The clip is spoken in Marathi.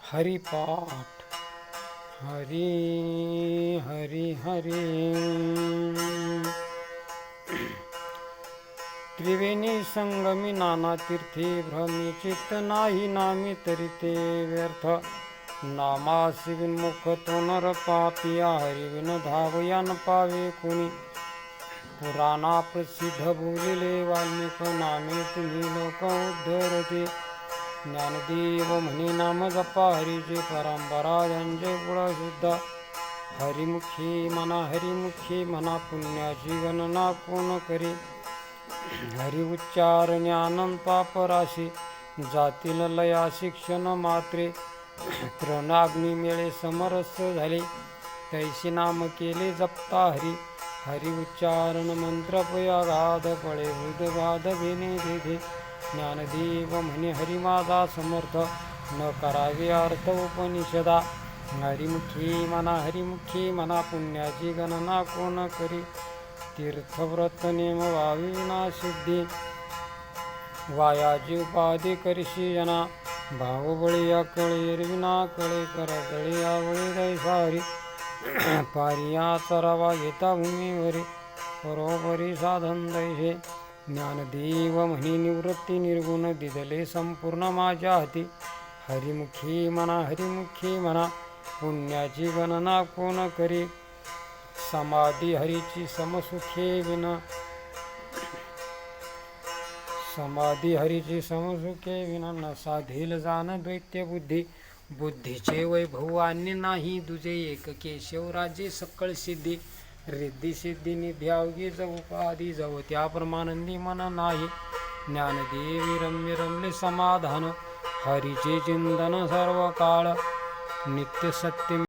हरिपाठ हरि हरि हरि त्रिवेणी संगमी नाना तीर्थी भ्रमी चित्त नाही नामी तरी ते व्यर्थ नामासी विन्मुख तो नर पापिया हरिविन धावया न पावे कोणी पुराणा प्रसिद्ध बोलिले वाल्मिक नामे तुम्ही लोक उद्धरते ज्ञानदेव म्हणे नाम जपा हरीचे परंपरा यांचे गुण शुद्ध हरिमुखी म्हणा पुण्याची गणना कोण करे हरि उच्चार ज्ञानन पापराशी जातील लया शिक्षण मात्रे तृणाग्नी मेळे समरस झाले तैशी नाम केले जपता हरि उच्चारण मंत्र पयागाध पळे हृदबाध घेणे देते ज्ञानदेव म्हणे हरि माझा समर्थ न करावे अर्थ उपनिषदा हरिमुखी म्हणा पुण्याची गणना कोण करी तीर्थव्रत नेम व्हावी ना सिद्धी वायाची उपाधी करशी जना भावबळी अकळे एरविना कळे करदळी आवळी दैसारी पारिया चरावा घेता भूमीवरी बरोबरी साधन दैसे ज्ञानदेव म्हणी निवृत्ती निर्गुण दिदले संपूर्ण माझ्या हाती हरिमुखी म्हणा पुण्याची गणना कोण करी समाधी हरीची समसुखे विना न साधील जाण दैत्य बुद्धीचे वैभव अन्य नाही दुजे एक केशव राजे सकळ सिद्धी रिद्धी सिद्धी निध्यावगी जव उपाधी जव त्याप्रमानंदी मन नाही ज्ञानदेवी रम्य समाधान हरीचे चिंतन सर्व काळ नित्य सत्य